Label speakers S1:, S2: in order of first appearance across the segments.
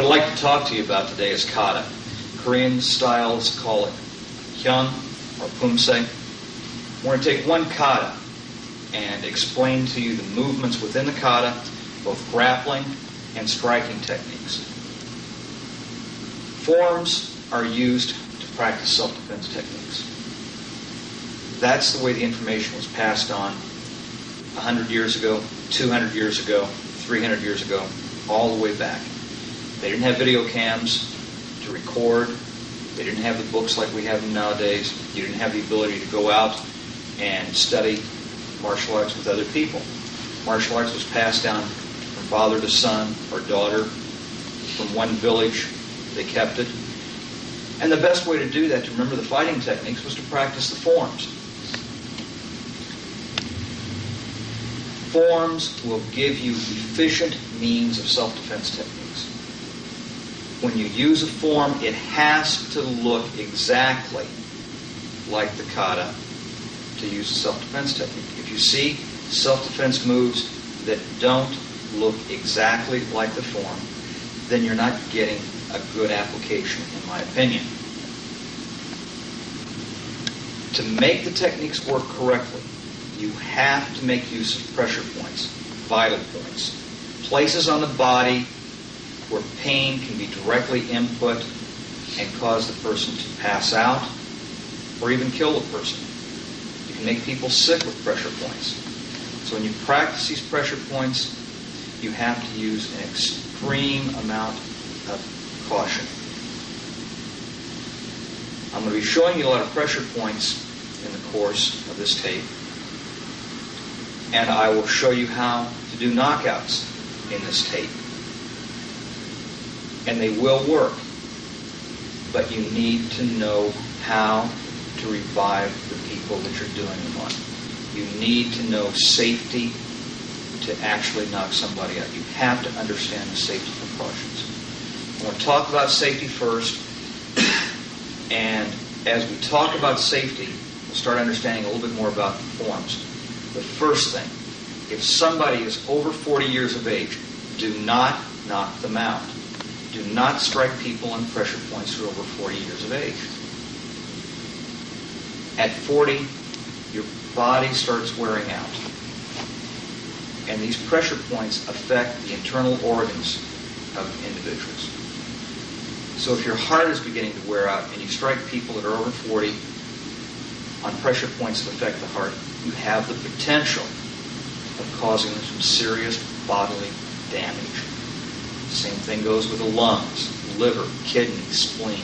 S1: What I'd like to talk to you about today is kata. Korean styles call it hyun or pumse. We're going to take one kata and explain to you the movements within the kata, both grappling and striking techniques. Forms are used to practice self-defense techniques. That's the way the information was passed on 100 years ago, 200 years ago, 300 years ago, all the way back. They didn't have video cams to record. They didn't have the books like we have them nowadays. You didn't have the ability to go out and study martial arts with other people. Martial arts was passed down from father to son or daughter. From one village, they kept it. And the best way to do that, to remember the fighting techniques, was to practice the forms. Forms will give you efficient means of self-defense techniques. When you use a form, it has to look exactly like the kata to use a self-defense technique. If you see self-defense moves that don't look exactly like the form, then you're not getting a good application, in my opinion. To make the techniques work correctly, you have to make use of pressure points, vital points, places on the body where pain can be directly input and cause the person to pass out or even kill the person. You can make people sick with pressure points. So when you practice these pressure points, you have to use an extreme amount of caution. I'm going to be showing you a lot of pressure points in the course of this tape. And I will show you how to do knockouts in this tape. And they will work. But you need to know how to revive the people that you're doing them on. You need to know safety to actually knock somebody out. You have to understand the safety precautions. I want to talk about safety first. And as we talk about safety, we'll start understanding a little bit more about the forms. The first thing, if somebody is over 40 years of age, do not knock them out. Do not strike people on pressure points who are over 40 years of age. At 40, your body starts wearing out. And these pressure points affect the internal organs of individuals. So if your heart is beginning to wear out and you strike people that are over 40 on pressure points that affect the heart, you have the potential of causing them some serious bodily damage. The same thing goes with the lungs, liver, kidney, spleen.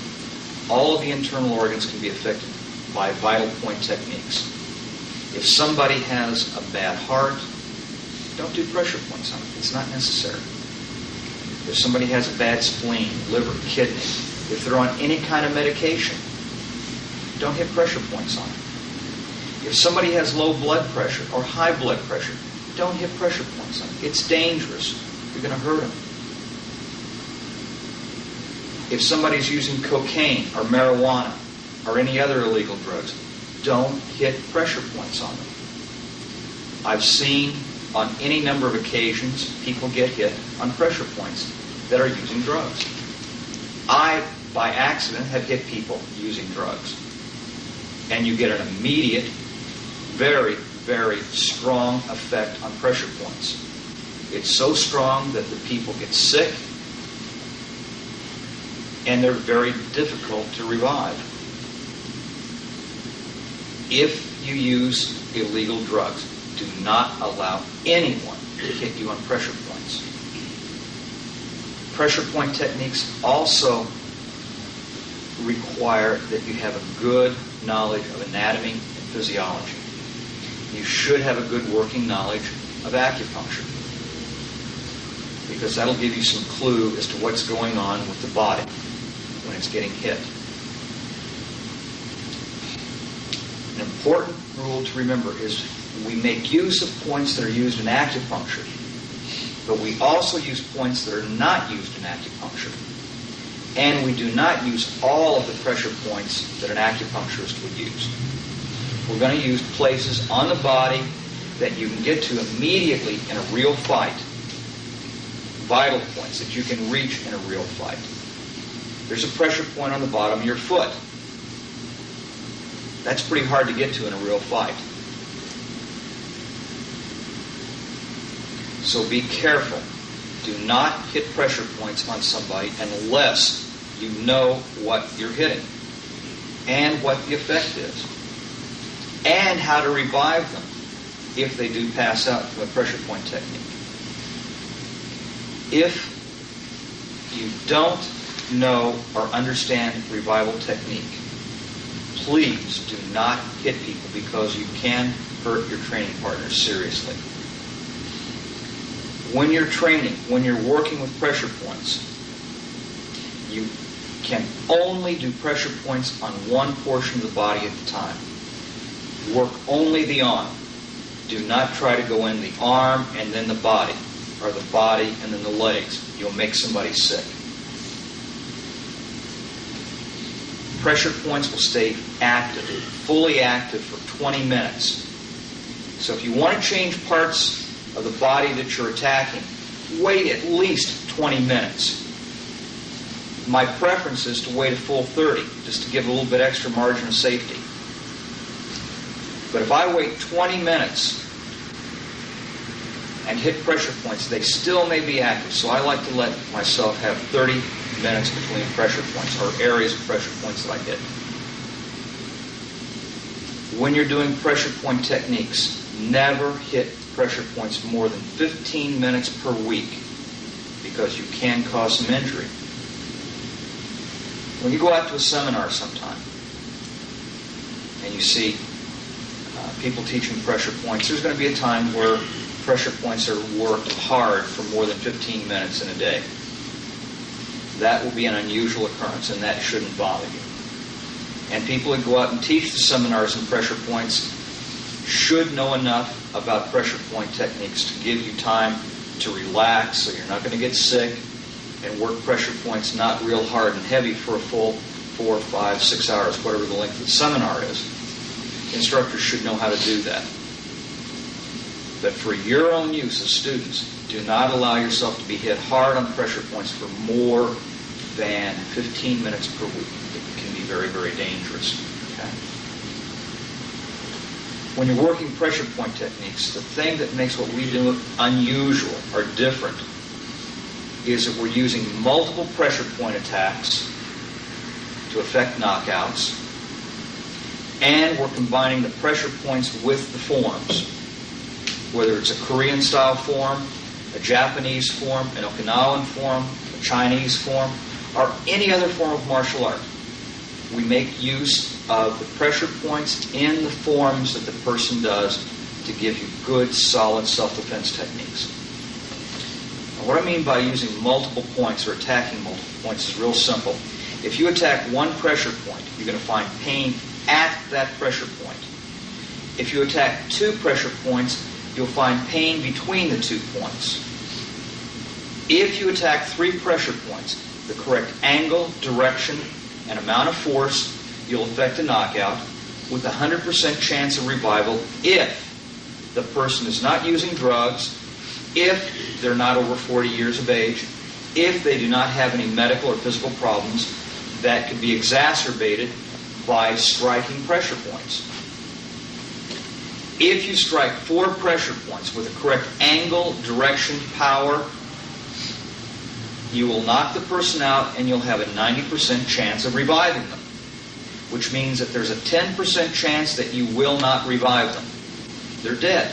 S1: All of the internal organs can be affected by vital point techniques. If somebody has a bad heart, don't do pressure points on it. It's not necessary. If somebody has a bad spleen, liver, kidney, if they're on any kind of medication, don't hit pressure points on it. If somebody has low blood pressure or high blood pressure, don't hit pressure points on it. It's dangerous. You're going to hurt them. If somebody's using cocaine or marijuana or any other illegal drugs, don't hit pressure points on them. I've seen on any number of occasions people get hit on pressure points that are using drugs. I, by accident, have hit people using drugs. And you get an immediate, very, very strong effect on pressure points. It's so strong that the people get sick, and they're very difficult to revive. If you use illegal drugs, do not allow anyone to hit you on pressure points. Pressure point techniques also require that you have a good knowledge of anatomy and physiology. You should have a good working knowledge of acupuncture, because that'll give you some clue as to what's going on with the body when it's getting hit. An important rule to remember is we make use of points that are used in acupuncture, but we also use points that are not used in acupuncture. And we do not use all of the pressure points that an acupuncturist would use. We're going to use places on the body that you can get to immediately in a real fight vital points that you can reach in a real fight. There's a pressure point on the bottom of your foot. That's pretty hard to get to in a real fight. So be careful. Do not hit pressure points on somebody unless you know what you're hitting and what the effect is and how to revive them if they do pass out from a pressure point technique. If you don't know or understand revival technique, please do not hit people because you can hurt your training partners seriously. When you're training, when you're working with pressure points, you can only do pressure points on one portion of the body at a time. Work only the arm. Do not try to go in the arm and then the body, or the body and then the legs. You'll make somebody sick. Pressure points will stay active, fully active for 20 minutes. So if you want to change parts of the body that you're attacking, wait at least 20 minutes. My preference is to wait a full 30, just to give a little bit extra margin of safety. But if I wait 20 minutes and hit pressure points, they still may be active. So I like to let myself have 30 minutes between pressure points, or areas of pressure points that I hit. When you're doing pressure point techniques, never hit pressure points more than 15 minutes per week, because you can cause some injury. When you go out to a seminar sometime and you see people teaching pressure points, there's going to be a time where pressure points are worked hard for more than 15 minutes in a day. That will be an unusual occurrence, and that shouldn't bother you. And people that go out and teach the seminars in pressure points should know enough about pressure point techniques to give you time to relax so you're not going to get sick, and work pressure points not real hard and heavy for a full 4, 5, 6 hours, whatever the length of the seminar is. Instructors should know how to do that. But for your own use as students, do not allow yourself to be hit hard on pressure points for more than 15 minutes per week. It can be very, very dangerous. Okay? When you're working pressure point techniques, the thing that makes what we do unusual or different is that we're using multiple pressure point attacks to affect knockouts, and we're combining the pressure points with the forms, whether it's a Korean-style form, a Japanese form, an Okinawan form, a Chinese form, or any other form of martial art. We make use of the pressure points in the forms that the person does to give you good, solid self-defense techniques. Now, what I mean by using multiple points or attacking multiple points is real simple. If you attack one pressure point, you're going to find pain at that pressure point. If you attack two pressure points, you'll find pain between the 2 points. If you attack 3 pressure points, the correct angle, direction, and amount of force, you'll effect a knockout with a 100% chance of revival if the person is not using drugs, if they're not over 40 years of age, if they do not have any medical or physical problems that can be exacerbated by striking pressure points. If you strike 4 pressure points with the correct angle, direction, power, you will knock the person out and you'll have a 90% chance of reviving them, which means that there's a 10% chance that you will not revive them. They're dead.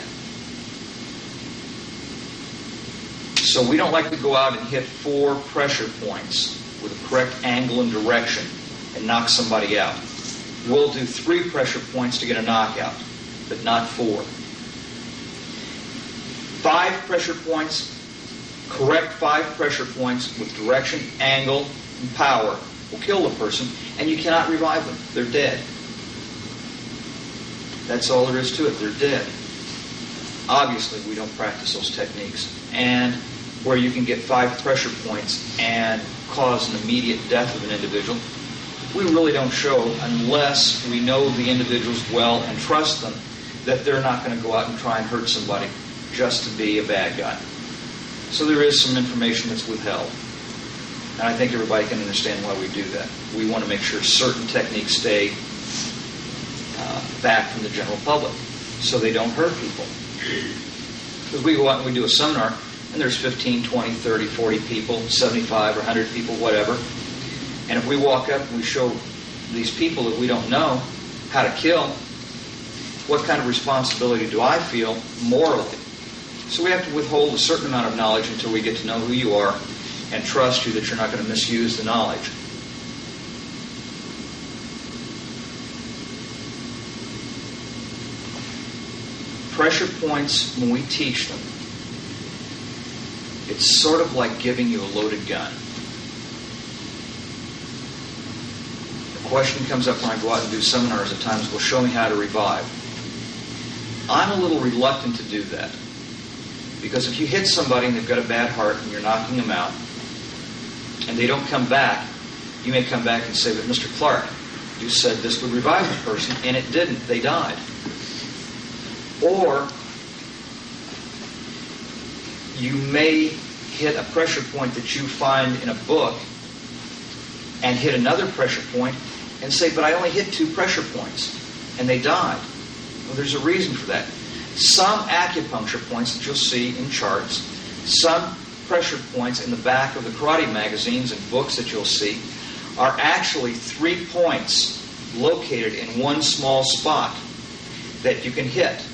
S1: So we don't like to go out and hit 4 pressure points with the correct angle and direction and knock somebody out. We'll do 3 pressure points to get a knockout, but not 4. 5 pressure points, correct 5 pressure points with direction, angle, and power will kill the person, and you cannot revive them. They're dead. That's all there is to it. They're dead. Obviously, we don't practice those techniques. And where you can get 5 pressure points and cause an immediate death of an individual, we really don't show unless we know the individuals well and trust them that they're not going to go out and try and hurt somebody just to be a bad guy. So there is some information that's withheld. And I think everybody can understand why we do that. We want to make sure certain techniques stay back from the general public so they don't hurt people. Because we go out and we do a seminar, and there's 15, 20, 30, 40 people, 75 or 100 people, whatever. And if we walk up and we show these people that we don't know how to kill, what kind of responsibility do I feel morally? So we have to withhold a certain amount of knowledge until we get to know who you are and trust you that you're not going to misuse the knowledge. Pressure points, when we teach them, it's sort of like giving you a loaded gun. The question comes up when I go out and do seminars at times, well, show me how to revive. I'm a little reluctant to do that. Because if you hit somebody and they've got a bad heart and you're knocking them out, and they don't come back, you may come back and say, but Mr. Clark, you said this would revive the person, and it didn't. They died. Or you may hit a pressure point that you find in a book and hit another pressure point and say, but I only hit 2 pressure points, and they died. Well, there's a reason for that. Some acupuncture points that you'll see in charts, some pressure points in the back of the karate magazines and books that you'll see are actually 3 points located in one small spot that you can hit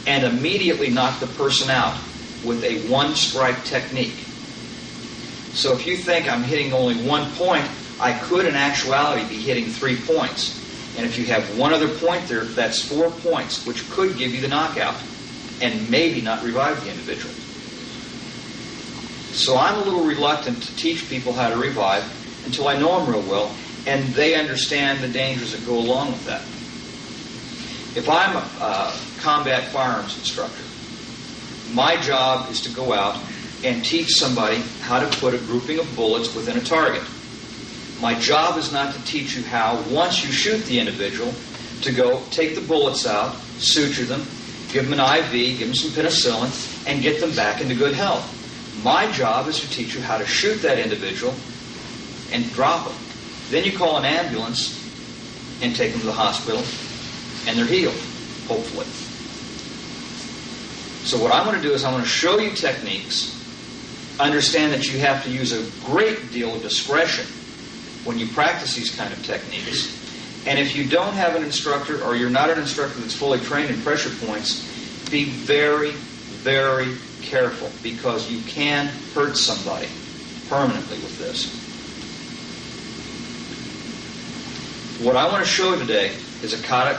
S1: and immediately knock the person out with a one-strike technique. So if you think I'm hitting only 1 point, I could in actuality be hitting 3 points. And if you have one other point there, that's 4 points, which could give you the knockout and maybe not revive the individual. So I'm a little reluctant to teach people how to revive until I know them real well and they understand the dangers that go along with that. If I'm a combat firearms instructor, my job is to go out and teach somebody how to put a grouping of bullets within a target. My job is not to teach you how, once you shoot the individual, to go take the bullets out, suture them, give them an IV, give them some penicillin, and get them back into good health. My job is to teach you how to shoot that individual and drop them. Then you call an ambulance and take them to the hospital, and they're healed, hopefully. So what I want to do is I want to show you techniques, understand that you have to use a great deal of discretion when you practice these kind of techniques. And if you don't have an instructor or you're not an instructor that's fully trained in pressure points, be very, very careful because you can hurt somebody permanently with this. What I want to show today is a kata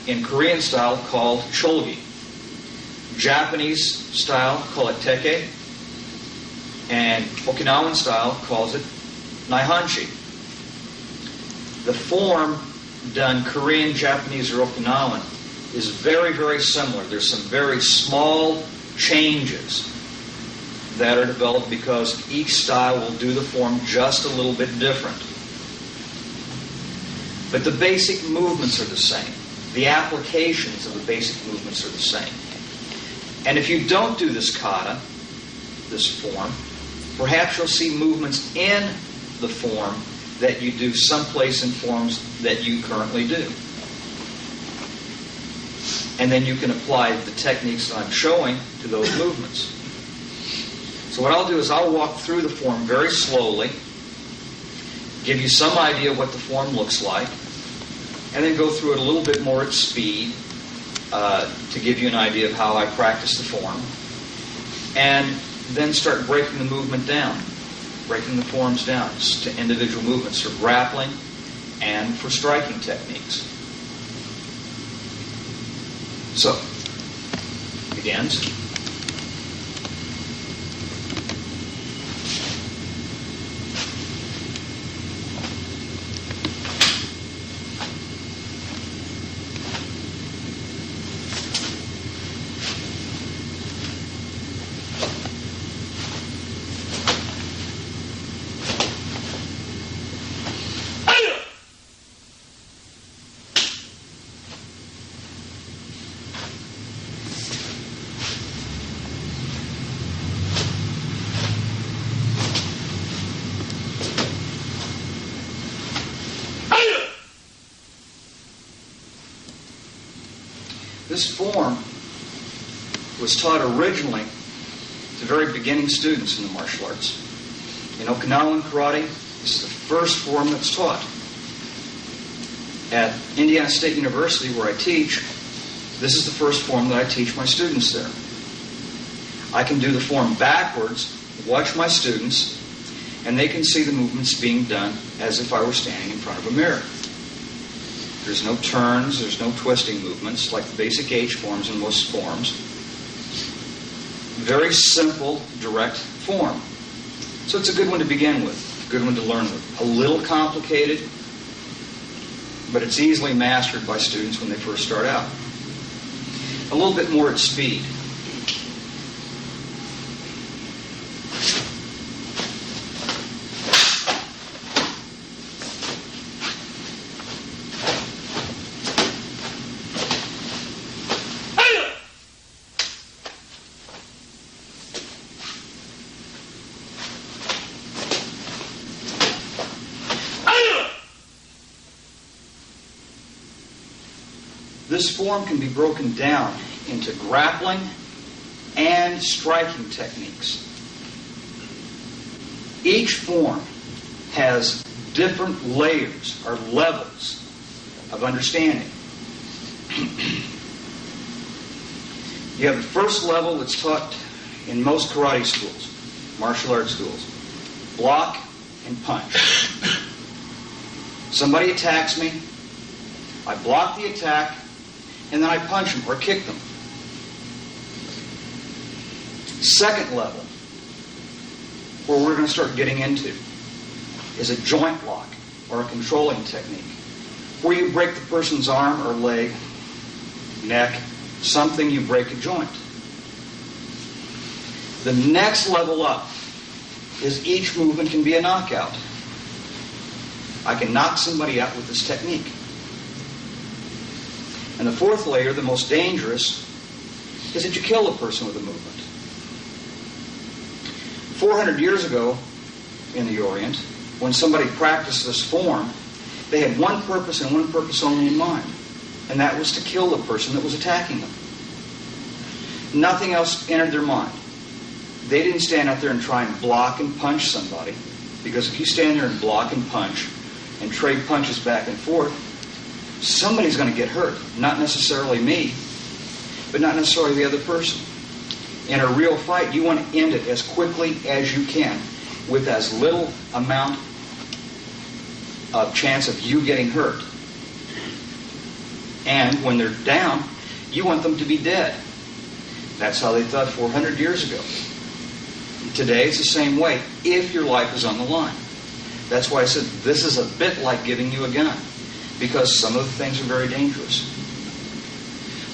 S1: in Korean style called cholgi. Japanese style call it teke, and Okinawan style calls it naihanchi. The form done Korean, Japanese, or Okinawan is very, very similar. There's some very small changes that are developed because each style will do the form just a little bit different. But the basic movements are the same. The applications of the basic movements are the same. And if you don't do this kata, this form, perhaps you'll see movements in the form that you do someplace in forms that you currently do. And then you can apply the techniques that I'm showing to those movements. So what I'll do is I'll walk through the form very slowly, give you some idea of what the form looks like, and then go through it a little bit more at speed to give you an idea of how I practice the form, and then start breaking the movement down, breaking the forms down to individual movements for grappling and for striking techniques. So, begins. this form was taught originally to very beginning students in the martial arts. In Okinawan karate, this is the first form that's taught. At Indiana State University, where I teach, this is the first form that I teach my students there. I can do the form backwards, watch my students, and they can see the movements being done as if I were standing in front of a mirror. There's no turns, there's no twisting movements like the basic H forms in most forms. Very simple, direct form. So it's a good one to begin with, a good one to learn with. A little complicated, but it's easily mastered by students when they first start out. A little bit more at speed. This form can be broken down into grappling and striking techniques. Each form has different layers or levels of understanding. You have the first level that's taught in most karate schools, martial arts schools. Block and punch. Somebody attacks me, I block the attack, and then I punch them or kick them. Second level, where we're going to start getting into, is a joint lock or a controlling technique, where you break the person's arm or leg, neck, something, you break a joint. The next level up is each movement can be a knockout. I can knock somebody out with this technique. And the fourth layer, the most dangerous, is that you kill a person with a movement. 400 years ago in the Orient, when somebody practiced this form, they had one purpose and one purpose only in mind, and that was to kill the person that was attacking them. Nothing else entered their mind. They didn't stand out there and try and block and punch somebody, because if you stand there and block and punch and trade punches back and forth, somebody's going to get hurt. Not necessarily me, but not necessarily the other person. In a real fight, you want to end it as quickly as you can with as little amount of chance of you getting hurt. And when they're down, you want them to be dead. That's how they thought 400 years ago. Today, it's the same way if your life is on the line. That's why I said this is a bit like giving you a gun, because some of the things are very dangerous.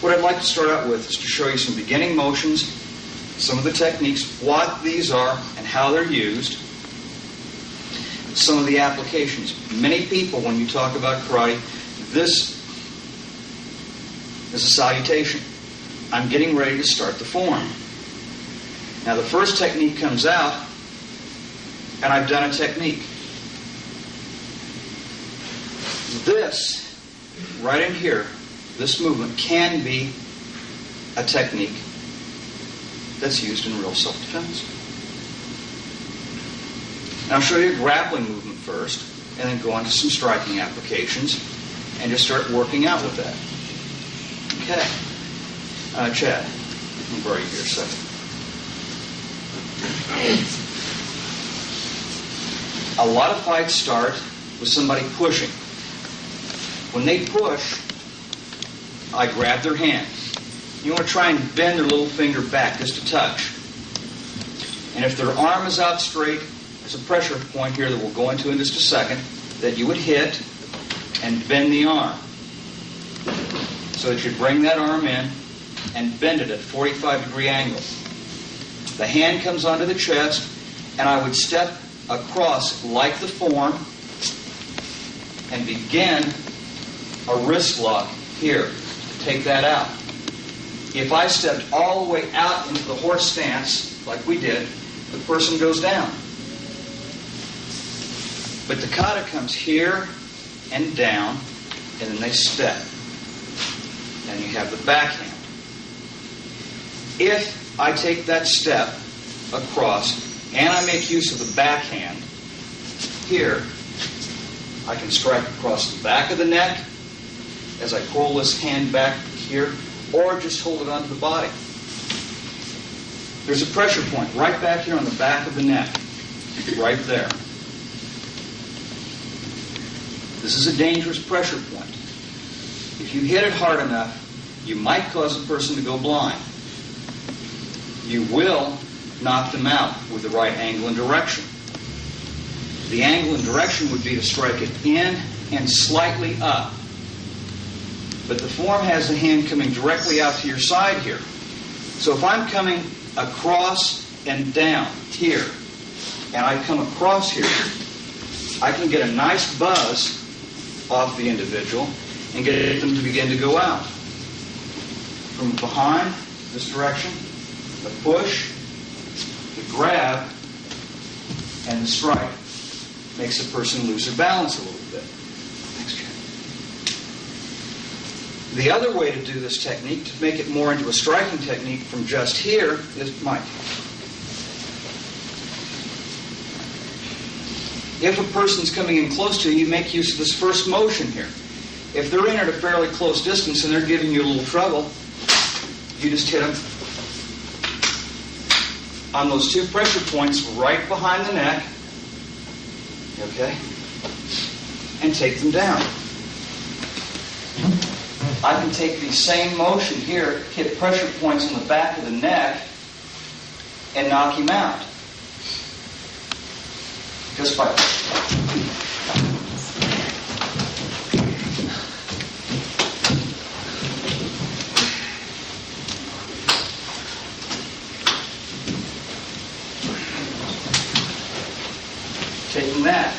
S1: What I'd like to start out with is to show you some beginning motions, some of the techniques, what these are and how they're used, some of the applications. Many people, when you talk about karate, this is a salutation. I'm getting ready to start the form. Now the first technique comes out, and I've done a technique. This, right in here, this movement can be a technique that's used in real self-defense. Now I'll show you a grappling movement first, and then go on to some striking applications, and just start working out with that. Okay. Chad, I'll borrow you here a second. A lot of fights start with somebody pushing. When they push, I grab their hand. You want to try and bend their little finger back just a touch. And if their arm is out straight, there's a pressure point here that we'll go into in just a second that you would hit and bend the arm. So that you bring that arm in and bend it at a 45-degree angle. The hand comes onto the chest, and I would step across like the form and begin a wrist lock here to take that out. If I stepped all the way out into the horse stance, like we did, the person goes down. But the kata comes here and down, and then they step. Then you have the backhand. If I take that step across and I make use of the backhand, here, I can strike across the back of the neck as I pull this hand back here, or just hold it onto the body. There's a pressure point right back here on the back of the neck, right there. This is a dangerous pressure point. If you hit it hard enough, you might cause a person to go blind. You will knock them out with the right angle and direction. The angle and direction would be to strike it in and slightly up. But the form has the hand coming directly out to your side here. So if I'm coming across and down here, and I come across here, I can get a nice buzz off the individual and get them to begin to go out. From behind, this direction, the push, the grab, and the strike makes a person lose their balance a little bit. Next chair. The other way to do this technique, to make it more into a striking technique from just here, is Mike. If a person's coming in close to you, you make use of this first motion here. If they're in at a fairly close distance and they're giving you a little trouble, you just hit them on those two pressure points right behind the neck, okay, and take them down. I can take the same motion here, hit pressure points on the back of the neck, and knock him out. Just by taking that.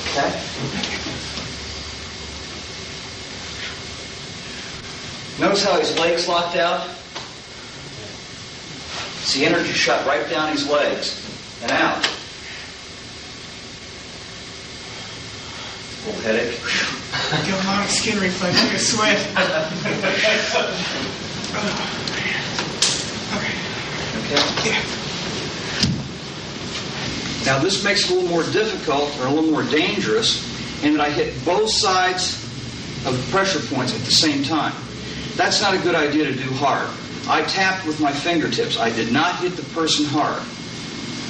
S1: Okay? Notice how his legs locked out? See, energy shot right down his legs and out. Little headache.
S2: Got a lot of skin reflex. I can sweat. Okay. Yeah.
S1: Now this makes it a little more difficult or a little more dangerous in that I hit both sides of the pressure points at the same time. That's not a good idea to do hard. I tapped with my fingertips. I did not hit the person hard.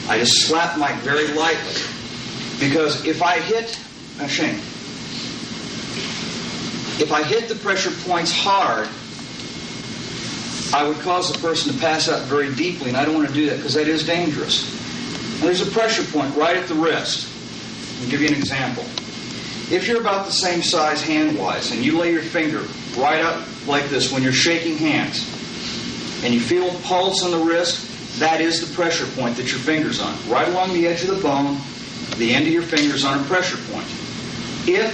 S1: I just slapped Mike very lightly. Because if I hit, Shane, if I hit the pressure points hard, I would cause the person to pass out very deeply, and I don't want to do that because that is dangerous. And there's a pressure point right at the wrist. I'll give you an example. If you're about the same size hand-wise, and you lay your finger right up like this when you're shaking hands, and you feel a pulse on the wrist, that is the pressure point that your finger's on. Right along the edge of the bone, the end of your finger's on a pressure point. If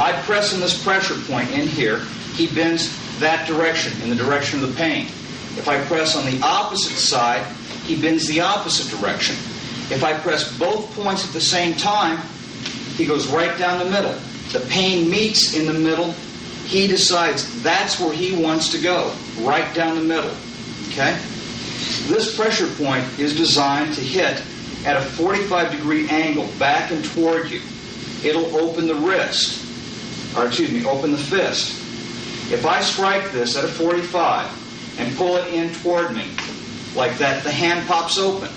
S1: I press on this pressure point in here, he bends that direction, in the direction of the pain. If I press on the opposite side, he bends the opposite direction. If I press both points at the same time, he goes right down the middle. The pain meets in the middle. He decides that's where he wants to go, right down the middle. Okay? This pressure point is designed to hit at a 45-degree angle back and toward you. It'll open the wrist, open the fist. If I strike this at a 45 and pull it in toward me, like that, the hand pops open.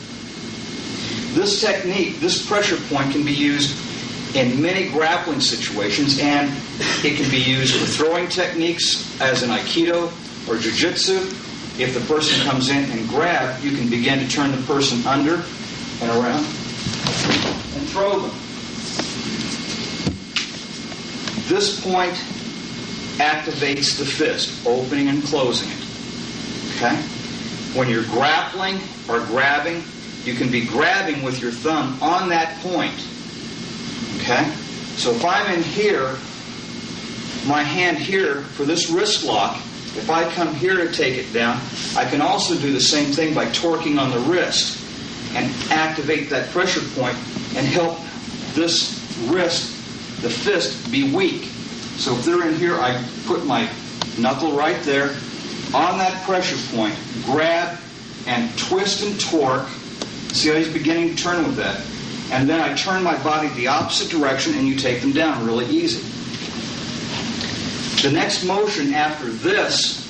S1: This technique, this pressure point, can be used in many grappling situations, and it can be used for throwing techniques as in Aikido or Jiu-Jitsu. If the person comes in and grab, you can begin to turn the person under and around and throw them. This point activates the fist, opening and closing it. Okay? When you're grappling or grabbing, you can be grabbing with your thumb on that point. Okay? So if I'm in here, my hand here for this wrist lock, if I come here to take it down, I can also do the same thing by torquing on the wrist and activate that pressure point and help this wrist, the fist, be weak. So if they're in here, I put my knuckle right there on that pressure point, grab and twist and torque. See how he's beginning to turn with that? And then I turn my body the opposite direction and you take them down really easy. The next motion after this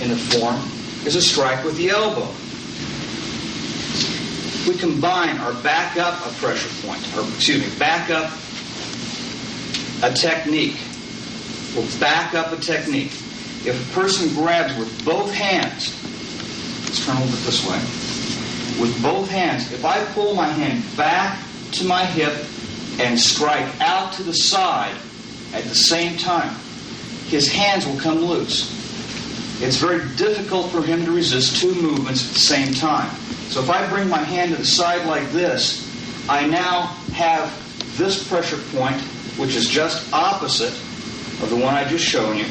S1: in the form is a strike with the elbow. We combine or back up a pressure point, back up a technique. We'll back up a technique. If a person grabs with both hands, let's turn a little bit this way. With both hands, if I pull my hand back to my hip and strike out to the side at the same time, his hands will come loose. It's very difficult for him to resist two movements at the same time. So if I bring my hand to the side like this, I now have this pressure point, which is just opposite of the one I just shown you.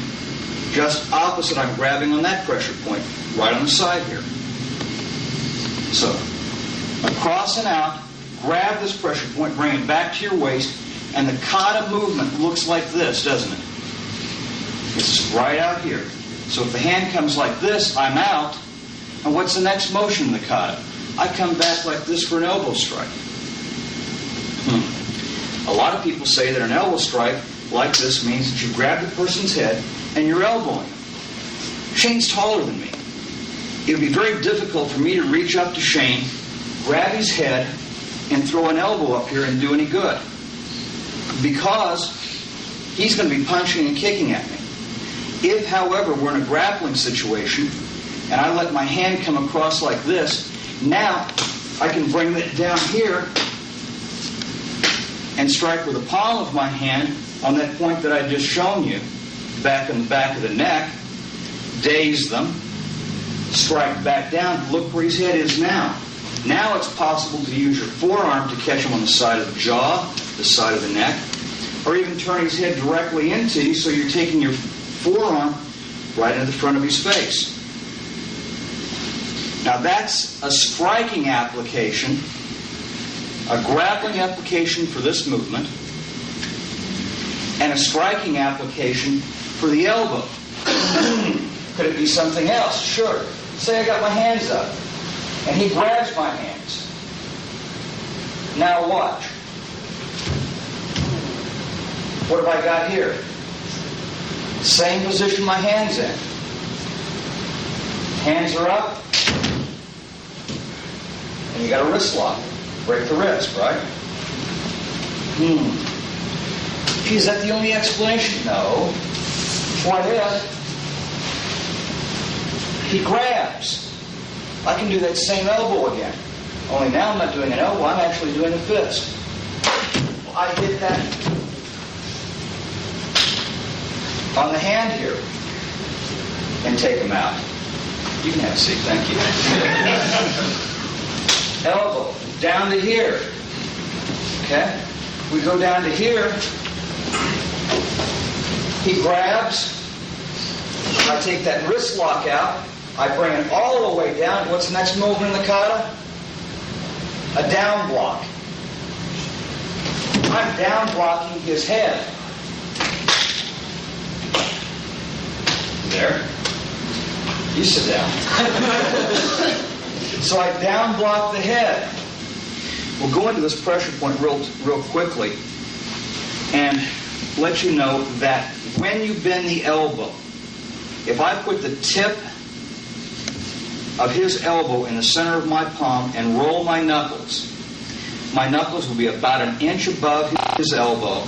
S1: Just opposite, I'm grabbing on that pressure point, right on the side here. So, across and out, grab this pressure point, bring it back to your waist, and the kata movement looks like this, doesn't it? It's right out here. So if the hand comes like this, I'm out. And what's the next motion in the kata? I come back like this for an elbow strike. A lot of people say that an elbow strike like this means that you grab the person's head and you're elbowing him. Shane's taller than me. It would be very difficult for me to reach up to Shane, grab his head, and throw an elbow up here and do any good. Because he's going to be punching and kicking at me. If, however, we're in a grappling situation and I let my hand come across like this, now I can bring it down here and strike with the palm of my hand on that point that I just shown you, back in the back of the neck, daze them, strike back down, look where his head is now. Now it's possible to use your forearm to catch him on the side of the jaw, the side of the neck, or even turn his head directly into you so you're taking your forearm right into the front of his face. Now that's a striking application, a grappling application for this movement, and a striking application for the elbow. Could it be something else? Sure. Say I got my hands up, and he grabs my hands. Now watch. What have I got here? Same position my hand's in. Hands are up. And you got a wrist lock. Break the wrist, right? Gee, is that the only explanation? No. What if he grabs? I can do that same elbow again. Only now I'm not doing an elbow, I'm actually doing a fist. I hit that on the hand here and take him out. You can have a seat, thank you. Elbow, down to here. Okay? We go down to here. He grabs. I take that wrist lock out. I bring it all the way down. What's the next movement in the kata? A down block. I'm down blocking his head. There. You sit down. So I down block the head. We'll go into this pressure point real quickly and let you know that when you bend the elbow, if I put the tip of his elbow in the center of my palm and roll my knuckles will be about an inch above his elbow,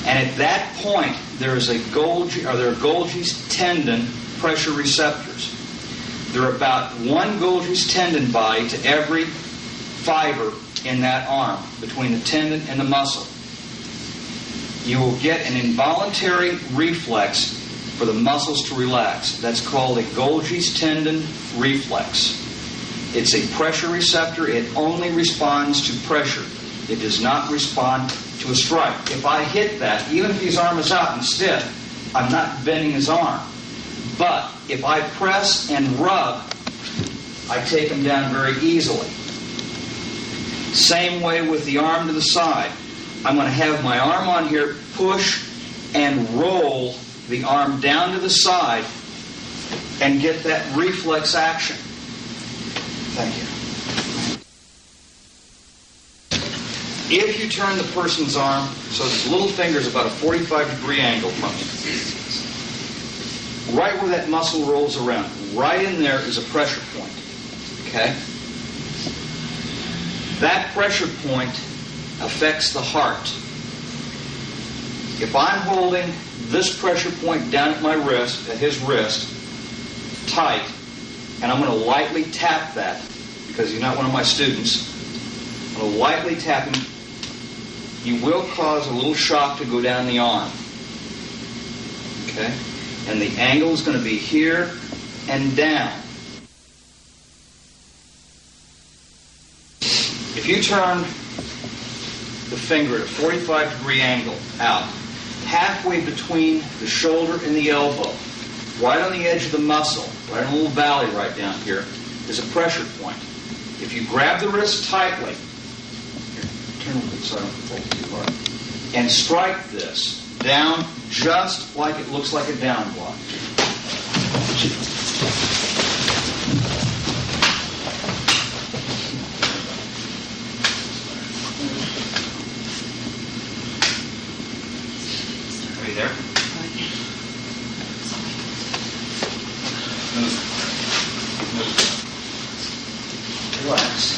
S1: and at that point there are Golgi's tendon pressure receptors. There are about one Golgi's tendon body to every fiber in that arm, between the tendon and the muscle. You will get an involuntary reflex for the muscles to relax. That's called a Golgi's tendon reflex. It's a pressure receptor. It only responds to pressure. It does not respond to a strike. If I hit that, even if his arm is out and stiff, I'm not bending his arm. But if I press and rub, I take him down very easily. Same way with the arm to the side. I'm going to have my arm on here, push, and roll the arm down to the side and get that reflex action. Thank you. If you turn the person's arm so his little finger is about a 45-degree angle from you, right where that muscle rolls around, right in there is a pressure point. Okay? That pressure point affects the heart. If I'm holding this pressure point down at my wrist, at his wrist, tight, and I'm going to lightly tap that, because he's not one of my students, I'm going to lightly tap him, you will cause a little shock to go down the arm. Okay? And the angle is going to be here and down. If you turn the finger at a 45-degree angle out, halfway between the shoulder and the elbow, right on the edge of the muscle, right in a little valley right down here, is a pressure point. If you grab the wrist tightly, here, turn a little so I don't pull too hard, and strike this down just like it looks like a down block. Are you there? Relax.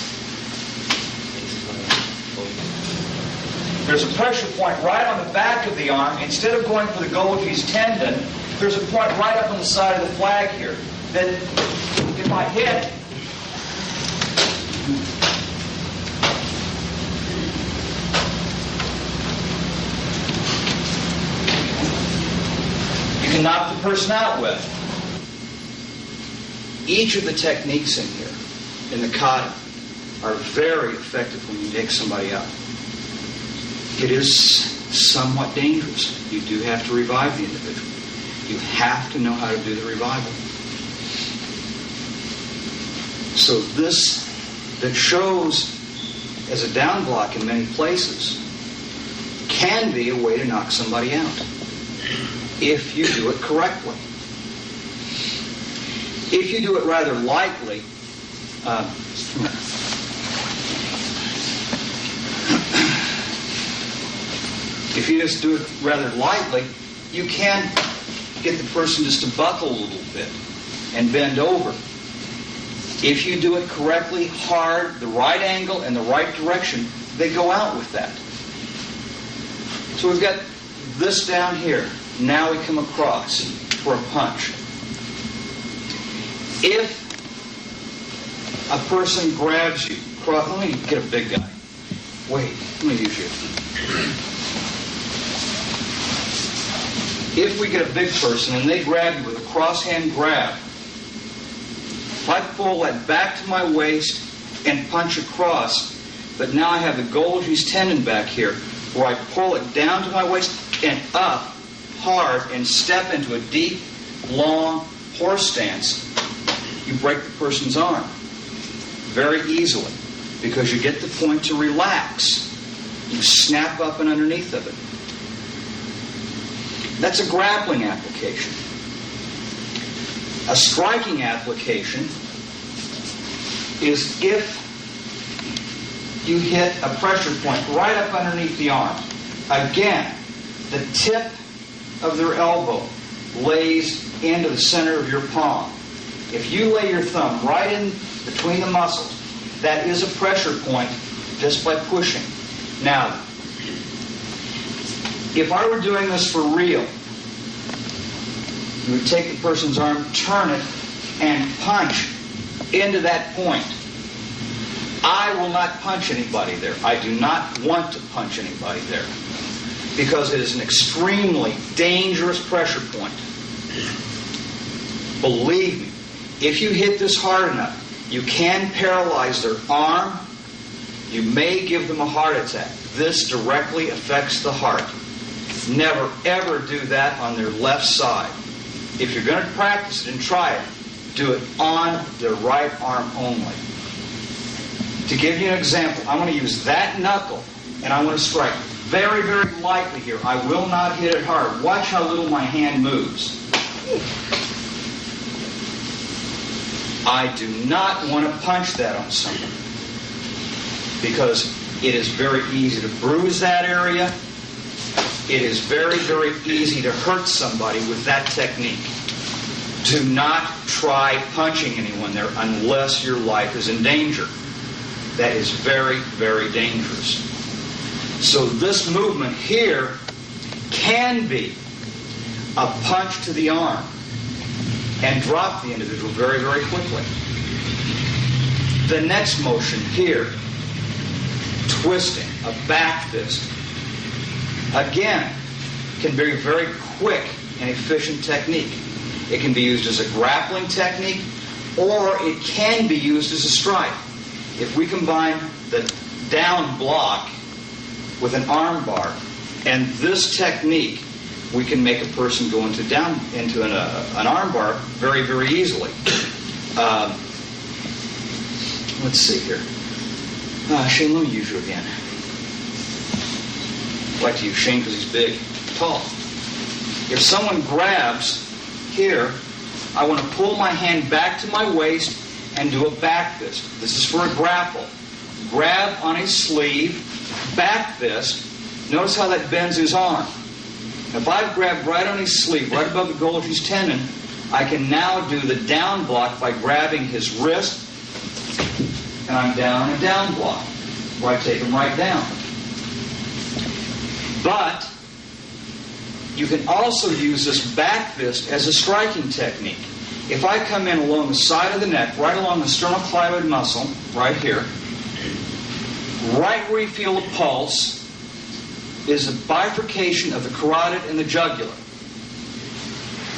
S1: There's a pressure point right on the back of the arm. Instead of going for the Golgi's tendon, there's a point right up on the side of the flag here that if I hit, you can knock the person out with. Each of the techniques in here, in the kata, are very effective when you take somebody out. It is somewhat dangerous. You do have to revive the individual. You have to know how to do the revival. So this, that shows as a down block in many places, can be a way to knock somebody out if you do it correctly. If you do it rather lightly, if you just do it rather lightly, you can get the person just to buckle a little bit and bend over. If you do it correctly, hard, the right angle and the right direction, they go out with that. So we've got this down here. Now we come across for a punch. If a person grabs you, let me get a big guy. Wait, let me use you. If we get a big person and they grab you with a cross-hand grab, if I pull that back to my waist and punch across, but now I have the Golgi's tendon back here, where I pull it down to my waist and up hard and step into a deep, long horse stance, you break the person's arm very easily because you get the point to relax. You snap up and underneath of it. That's a grappling application. A striking application is if you hit a pressure point right up underneath the arm. Again, the tip of their elbow lays into the center of your palm. If you lay your thumb right in between the muscles, that is a pressure point just by pushing. Now, if I were doing this for real, you would take the person's arm, turn it, and punch into that point. I will not punch anybody there. I do not want to punch anybody there because it is an extremely dangerous pressure point. Believe me, if you hit this hard enough, you can paralyze their arm. You may give them a heart attack. This directly affects the heart. Never, ever do that on their left side. If you're going to practice it and try it, do it on the right arm only. To give you an example, I'm going to use that knuckle and I'm going to strike it. very, very lightly here. I will not hit it hard. Watch how little my hand moves. I do not want to punch that on someone because it is very easy to bruise that area. It is very, very easy to hurt somebody with that technique. Do not try punching anyone there unless your life is in danger. That is very, very dangerous. So this movement here can be a punch to the arm and drop the individual very, very quickly. The next motion here, twisting, a back fist, again, can be a very quick and efficient technique. It can be used as a grappling technique, or it can be used as a strike. If we combine the down block with an arm bar and this technique, we can make a person go into an arm bar very, very easily. Let's see here. Shane, let me use you again. I like to use Shane because he's big, tall. If someone grabs here, I want to pull my hand back to my waist and do a back fist. This is for a grapple. Grab on his sleeve, back fist. Notice how that bends his arm. If I've grabbed right on his sleeve, right above the Golgi's tendon, I can now do the down block by grabbing his wrist, and I'm down and down block, where I take him right down. But you can also use this back fist as a striking technique. If I come in along the side of the neck, right along the sternocleidoid muscle, right here, right where you feel a pulse, is a bifurcation of the carotid and the jugular.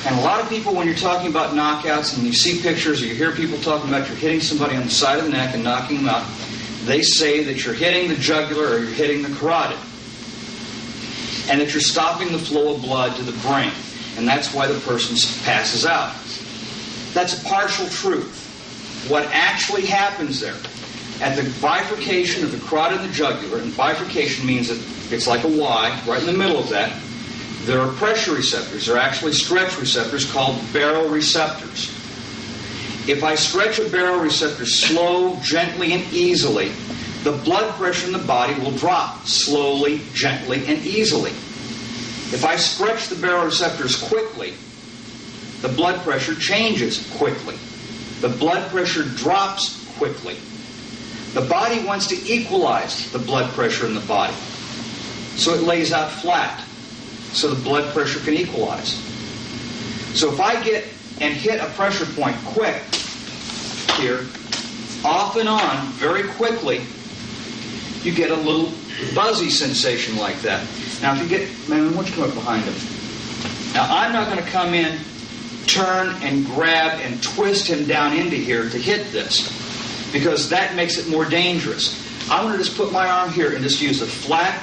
S1: And a lot of people, when you're talking about knockouts and you see pictures or you hear people talking about you're hitting somebody on the side of the neck and knocking them out, they say that you're hitting the jugular or you're hitting the carotid. And that you're stopping the flow of blood to the brain. And that's why the person passes out. That's a partial truth. What actually happens there, at the bifurcation of the carotid and the jugular, and bifurcation means that it's like a Y, right in the middle of that, there are pressure receptors. They're actually stretch receptors called baroreceptors. If I stretch a baroreceptor slow, gently, and easily, the blood pressure in the body will drop slowly, gently, and easily. If I stretch the baroreceptors quickly, the blood pressure changes quickly. The blood pressure drops quickly. The body wants to equalize the blood pressure in the body. So it lays out flat, so the blood pressure can equalize. So if I get and hit a pressure point quick here, off and on, very quickly, you get a little buzzy sensation like that. Now if you get, man, why don't you come up behind him? Now I'm not going to come in, turn and grab and twist him down into here to hit this, because that makes it more dangerous. I want to just put my arm here and just use a flat,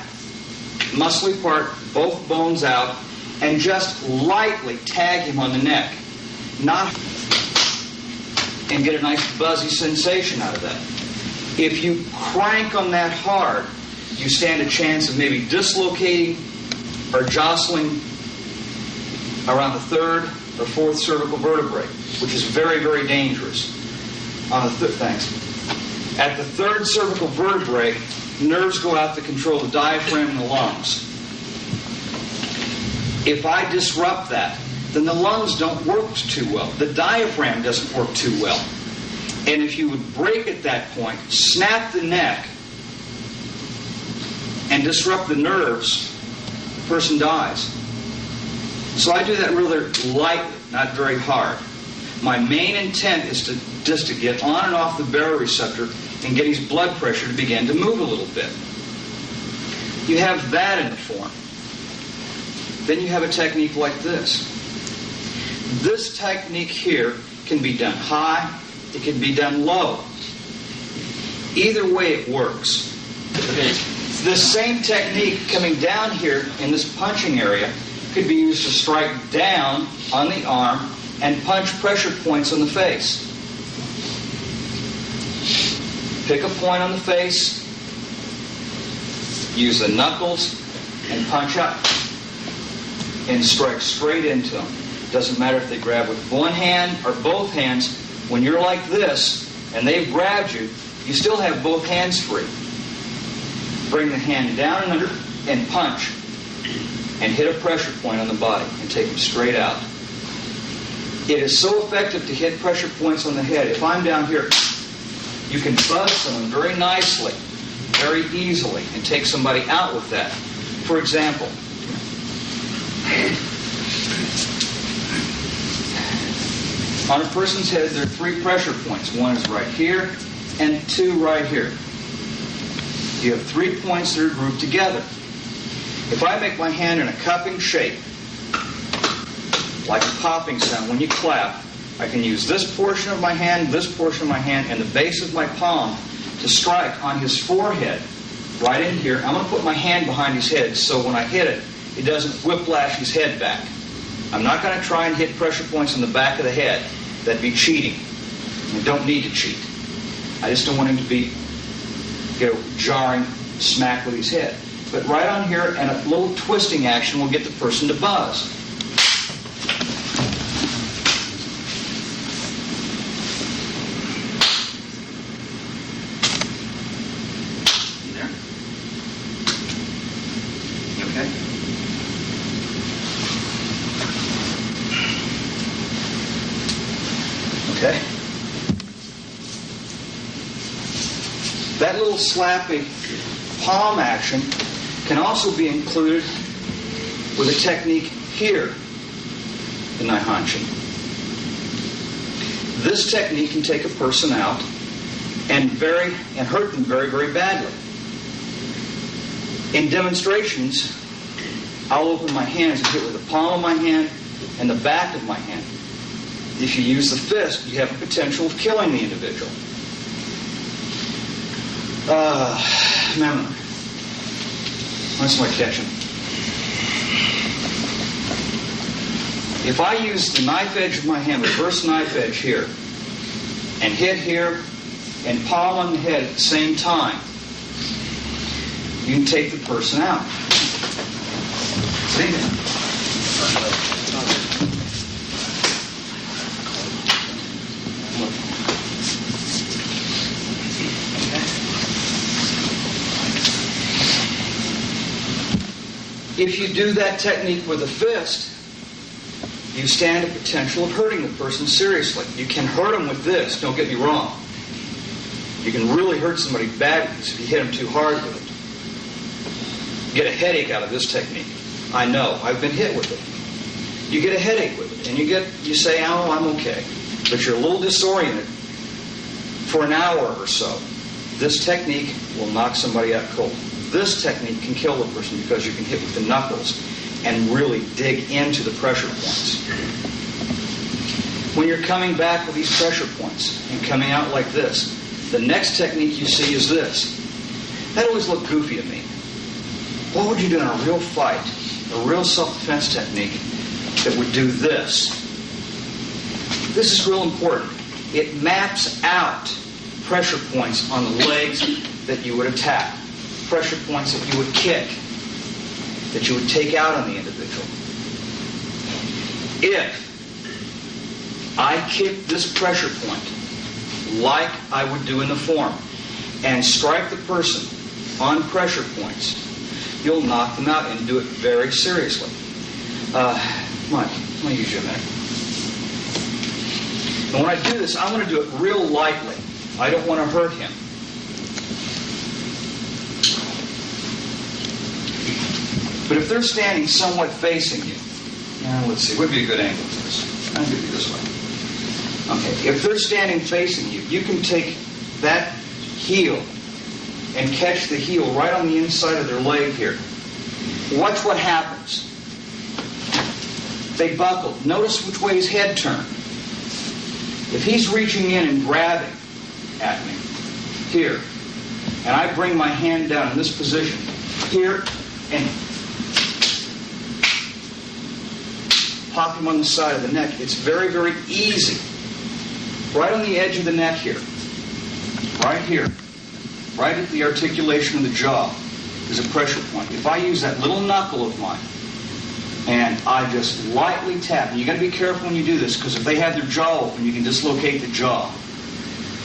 S1: muscly part, both bones out, and just lightly tag him on the neck. And get a nice buzzy sensation out of that. If you crank on that hard, you stand a chance of maybe dislocating or jostling around the third or fourth cervical vertebrae, which is very, very dangerous. At the third cervical vertebrae, nerves go out to control the diaphragm and the lungs. If I disrupt that, then the lungs don't work too well. The diaphragm doesn't work too well. And if you would break at that point, snap the neck, and disrupt the nerves, the person dies. So I do that really lightly, not very hard. My main intent is just to get on and off the baroreceptor and get his blood pressure to begin to move a little bit. You have that in the form. Then you have a technique like this. This technique here can be done high, it can be done low. Either way it works. This same technique coming down here in this punching area could be used to strike down on the arm and punch pressure points on the face. Pick a point on the face, use the knuckles and punch up and strike straight into them. Doesn't matter if they grab with one hand or both hands. When you're like this and they've grabbed you, you still have both hands free. Bring the hand down and under and punch and hit a pressure point on the body and take them straight out. It is so effective to hit pressure points on the head. If I'm down here, you can buzz someone very nicely, very easily, and take somebody out with that. For example, on a person's head, there are 3 pressure points. One is right here, and 2 right here. You have 3 points that are grouped together. If I make my hand in a cupping shape, like a popping sound when you clap, I can use this portion of my hand, this portion of my hand, and the base of my palm to strike on his forehead, right in here. I'm going to put my hand behind his head so when I hit it, it doesn't whiplash his head back. I'm not going to try and hit pressure points in the back of the head. That'd be cheating. I don't need to cheat. I just don't want him to get a jarring smack with his head. But right on here, and a little twisting action will get the person to buzz. There. Okay. Okay. That little slapping palm action can also be included with a technique here in Naihanshin. This technique can take a person out and hurt them very, very badly. In demonstrations, I'll open my hands and hit with the palm of my hand and the back of my hand. If you use the fist, you have a potential of killing the individual. Remember, what's my catching? If I use the knife edge of my hand, reverse knife edge here, and hit here and palm on the head at the same time, you can take the person out. See? If you do that technique with a fist, you stand a potential of hurting the person seriously. You can hurt them with this, don't get me wrong. You can really hurt somebody badly if you hit them too hard with it. You get a headache out of this technique. I know, I've been hit with it. You get a headache with it, and you say, oh, I'm okay. But you're a little disoriented for an hour or so. This technique will knock somebody out cold. This technique can kill the person because you can hit with the knuckles and really dig into the pressure points. When you're coming back with these pressure points and coming out like this, the next technique you see is this. That always looked goofy to me. What would you do in a real fight, a real self-defense technique that would do this? This is real important. It maps out pressure points on the legs that you would attack. Pressure points that you would kick, that you would take out on the individual. If I kick this pressure point like I would do in the form and strike the person on pressure points, you'll knock them out and do it very seriously. Mike, let me use you a minute. And when I do this, I want to do it real lightly. I don't want to hurt him. But if they're standing somewhat facing you, let's see, what would be a good angle for this? I'll do it this way. Okay, if they're standing facing you, you can take that heel and catch the heel right on the inside of their leg here. Watch what happens. They buckle. Notice which way his head turned. If he's reaching in and grabbing at me here, and I bring my hand down in this position here and pop him on the side of the neck, it's very, very easy. Right on the edge of the neck here. Right here. Right at the articulation of the jaw. is a pressure point. If I use that little knuckle of mine and I just lightly tap, and you got to be careful when you do this, because if they have their jaw open, you can dislocate the jaw.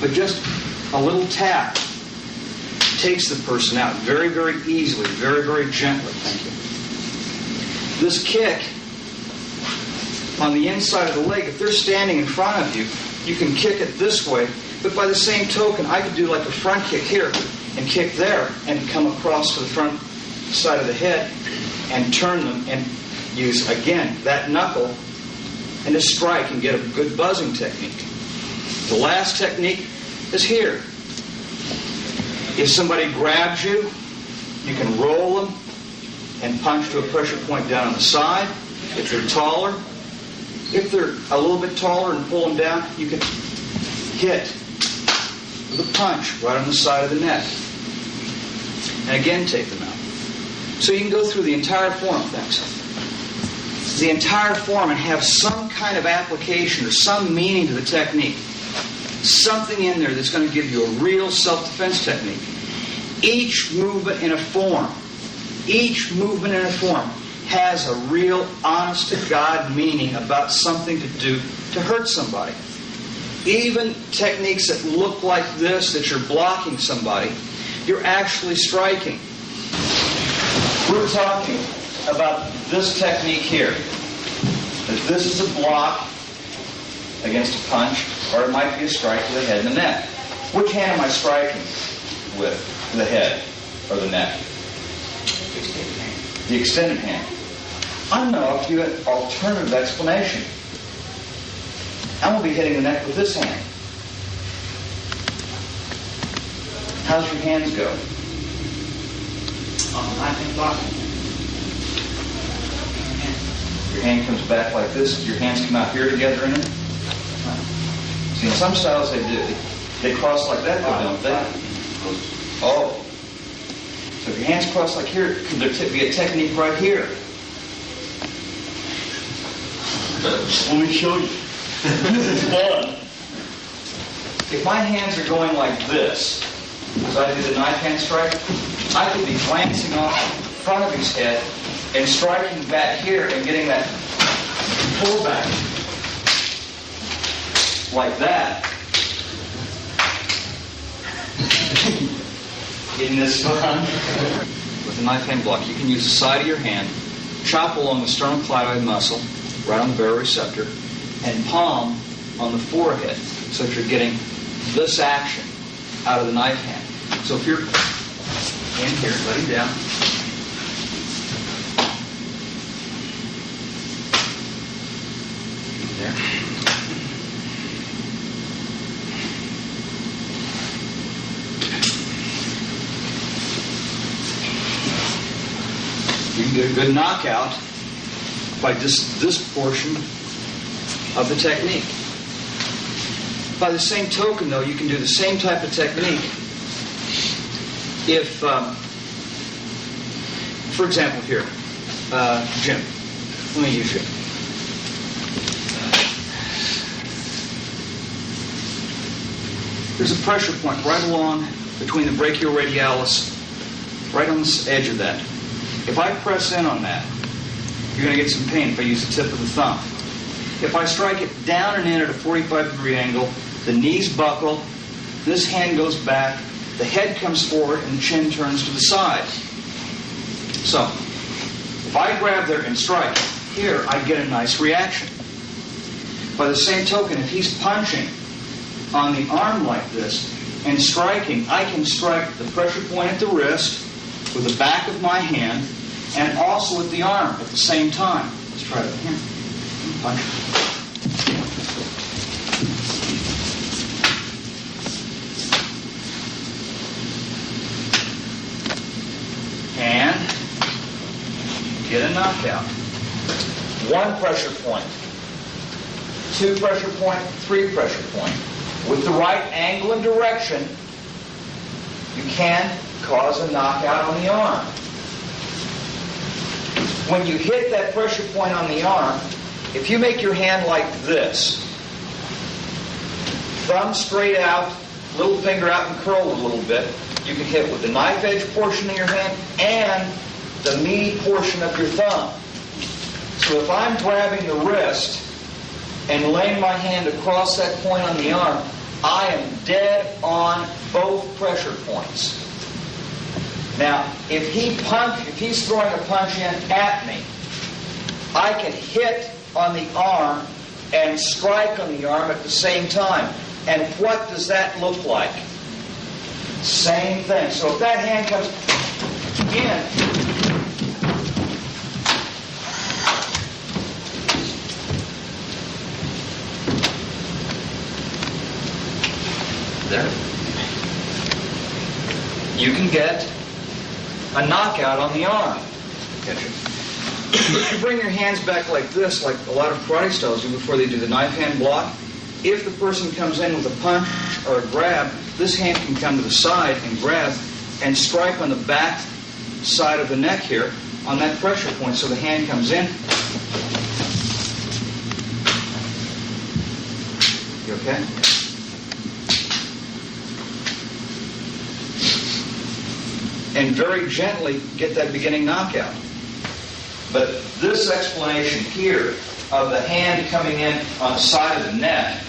S1: But just a little tap takes the person out very, very easily, very, very gently. Thank you. This kick on the inside of the leg, if they're standing in front of you, you can kick it this way. But by the same token, I could do like a front kick here and kick there and come across to the front side of the head and turn them and use, again, that knuckle and a strike and get a good buzzing technique. The last technique is here. If somebody grabs you, you can roll them and punch to a pressure point down on the side. If they're taller, if they're a little bit taller and pull them down, you can hit with a punch right on the side of the neck. And again, take them out. So you can go through the entire form, thanks. The entire form and have some kind of application or some meaning to the technique. Something in there that's going to give you a real self-defense technique. Each movement in a form has a real honest-to-God meaning about something to do to hurt somebody. Even techniques that look like this, that you're blocking somebody, you're actually striking. We're talking about this technique here. That this is a block against a punch, or it might be a strike to the head and the neck. Which hand am I striking with? The head or the neck? The extended hand. I'm going to offer you an alternative explanation. I'm going to be hitting the neck with this hand. How's your hands go?
S2: I can block.
S1: Your hand comes back like this. Your hands come out here together in it. See, in some styles they do. They cross like that, though, don't they? Oh. So if your hands cross like here, could there be a technique right here?
S3: Let me show you.
S1: If my hands are going like this, as I do the knife hand strike, I could be glancing off the front of his head and striking back here and getting that pullback like that. In this one. With a knife hand block, you can use the side of your hand, chop along the sternocleidoid muscle, right on the baroreceptor, and palm on the forehead, so that you're getting this action out of the knife hand. So if you're in here, let him down. There. You can get a good knockout by just this portion of the technique. By the same token, though, you can do the same type of technique if, for example, here, Jim, let me use you. There's a pressure point right along between the brachioradialis, right on the edge of that. If I press in on that, you're going to get some pain if I use the tip of the thumb. If I strike it down and in at a 45-degree angle, the knees buckle, this hand goes back, the head comes forward, and the chin turns to the side. So, if I grab there and strike, here I get a nice reaction. By the same token, if he's punching on the arm like this and striking, I can strike the pressure point at the wrist with the back of my hand and also with the arm at the same time. Let's try it here. Punch. And get a knockout. 1 pressure point, 2 pressure point, 3 pressure point. With the right angle and direction, you can cause a knockout on the arm. When you hit that pressure point on the arm, if you make your hand like this, thumb straight out, little finger out and curl it a little bit, you can hit with the knife edge portion of your hand and the meaty portion of your thumb. So if I'm grabbing the wrist and laying my hand across that point on the arm, I am dead on both pressure points. Now, if he's throwing a punch in at me, I can hit on the arm and strike on the arm at the same time. And what does that look like? Same thing. So if that hand comes in, there, you can get a knockout on the arm. Catch it. If you bring your hands back like this, like a lot of karate styles do before they do the knife hand block, if the person comes in with a punch or a grab, this hand can come to the side and grab and strike on the back side of the neck here on that pressure point. So the hand comes in. You okay? And very gently get that beginning knockout. But this explanation here of the hand coming in on the side of the neck,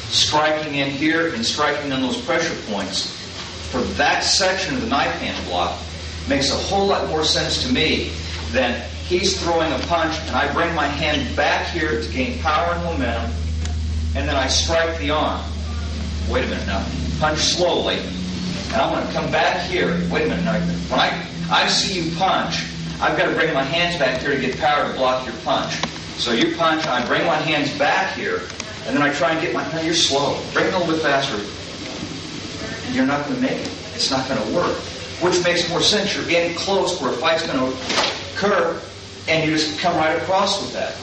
S1: striking in here and striking on those pressure points, for that section of the knife hand block makes a whole lot more sense to me than he's throwing a punch and I bring my hand back here to gain power and momentum, and then I strike the arm. Wait a minute now. Punch slowly. And I'm going to come back here. Wait a minute. Now, when I see you punch, I've got to bring my hands back here to get power to block your punch. So you punch, I bring my hands back here, and then I try and get my... No, you're slow. Bring it a little bit faster. You're not going to make it. It's not going to work. Which makes more sense. You're in close where a fight's going to occur, and you just come right across with that.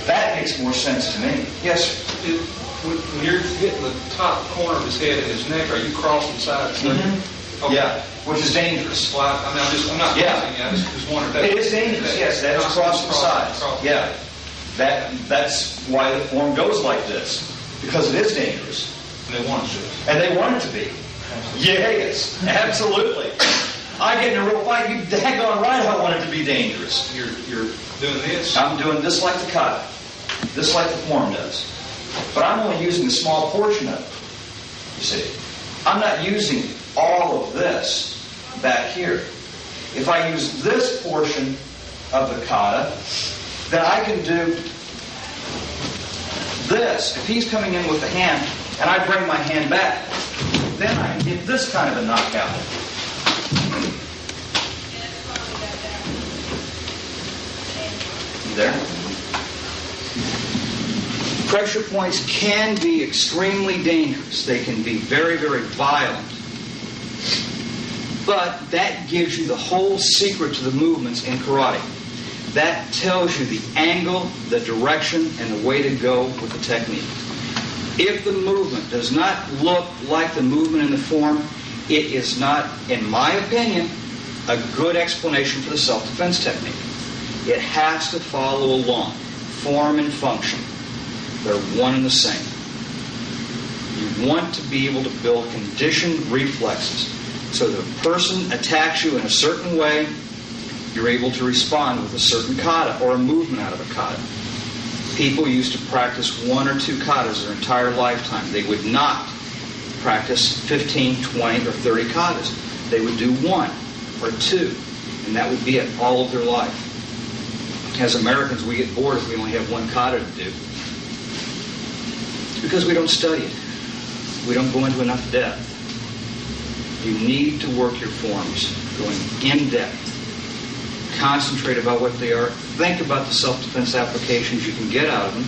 S1: That makes more sense to me. Yes?
S4: When you're hitting the top corner of his head and his neck, are you crossing sides?
S1: Mm-hmm.
S4: Okay.
S1: Yeah, which is dangerous.
S4: Well, I'm not
S1: Yeah.
S4: guessing. I just wondered that.
S1: It is dangerous, yes. That is cross the sides. Yeah. That's why the form goes like this, because it is dangerous.
S4: And they want it to.
S1: And they want it to be. Yes, absolutely. I get in a real fight, you daggone right I want it to be dangerous.
S4: You're doing this?
S1: I'm doing this like the kata, this like the form does. But I'm only using a small portion of it, you see. I'm not using all of this back here. If I use this portion of the kata, then I can do this. If he's coming in with the hand, and I bring my hand back, then I can get this kind of a knockout. You there? Pressure points can be extremely dangerous. They can be very, very violent. But that gives you the whole secret to the movements in karate. That tells you the angle, the direction, and the way to go with the technique. If the movement does not look like the movement in the form, it is not, in my opinion, a good explanation for the self-defense technique. It has to follow along, form and function. They're one and the same. You want to be able to build conditioned reflexes so that a person attacks you in a certain way, you're able to respond with a certain kata or a movement out of a kata. People used to practice 1 or 2 katas their entire lifetime. They would not practice 15, 20, or 30 katas. They would do 1 or 2, and that would be it all of their life. As Americans, we get bored if we only have 1 kata to do. It's because we don't study it. We don't go into enough depth. You need to work your forms, going in depth. Concentrate about what they are. Think about the self-defense applications you can get out of them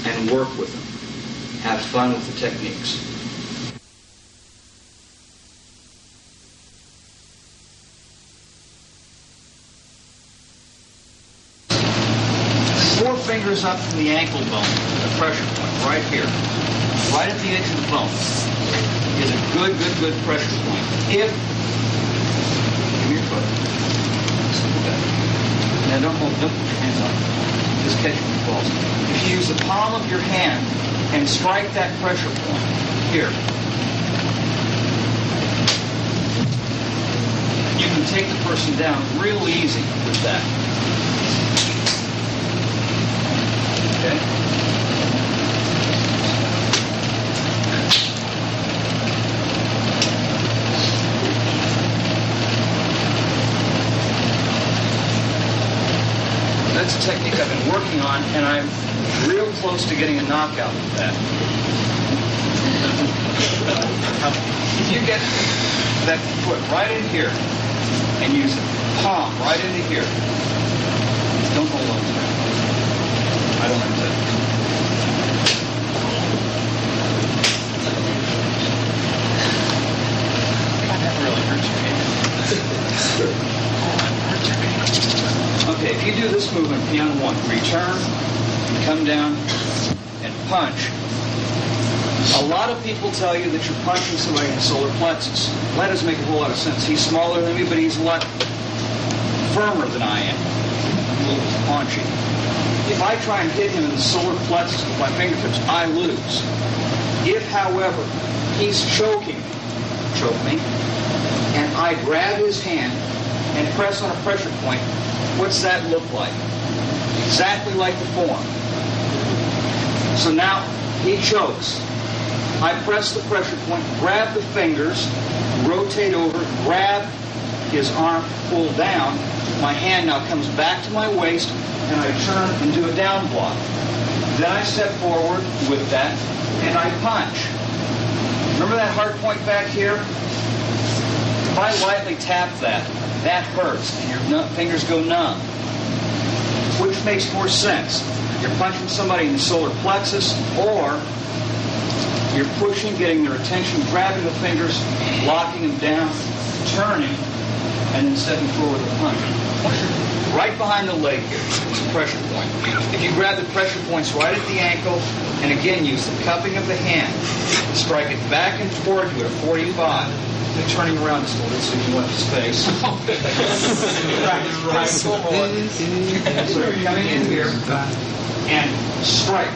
S1: and work with them. Have fun with the techniques. Four fingers up from the ankle bone, the pressure point, right here, right at the edge of the bone, is a good pressure point. If, give me your foot. Now don't put your hands up. Just catch it when it falls. If you use the palm of your hand and strike that pressure point here. You can take the person down real easy with that. Okay? That's a technique I've been working on, and I'm real close to getting a knockout with that. If you get that foot right in here and use the palm right into here, don't hold on to it. I don't like that. God, that really hurts your hand. Okay, if you do this movement, piano 1, return, come down, and punch. A lot of people tell you that you're punching somebody in the solar plexus. That doesn't make a whole lot of sense. He's smaller than me, but he's a lot firmer than I am. A little paunchy. If I try and hit him in the solar plexus with my fingertips, I lose. If, however, he's choke me, and I grab his hand and press on a pressure point, what's that look like? Exactly like the form. So now he chokes. I press the pressure point, grab the fingers, rotate over, grab his arm, pull down. My hand now comes back to my waist, and I turn and do a down block. Then I step forward with that, and I punch. Remember that hard point back here? If I lightly tap that, that hurts, and your fingers go numb. Which makes more sense? You're punching somebody in the solar plexus, or you're pushing, getting their attention, grabbing the fingers, locking them down, turning, and then stepping forward with a punch. Right behind the leg here is a pressure point. If you grab the pressure points right at the ankle, and again use the cupping of the hand, strike it back and toward you at 45. And turning around just a little so you can lift his face. Right. So you're coming in here and strike.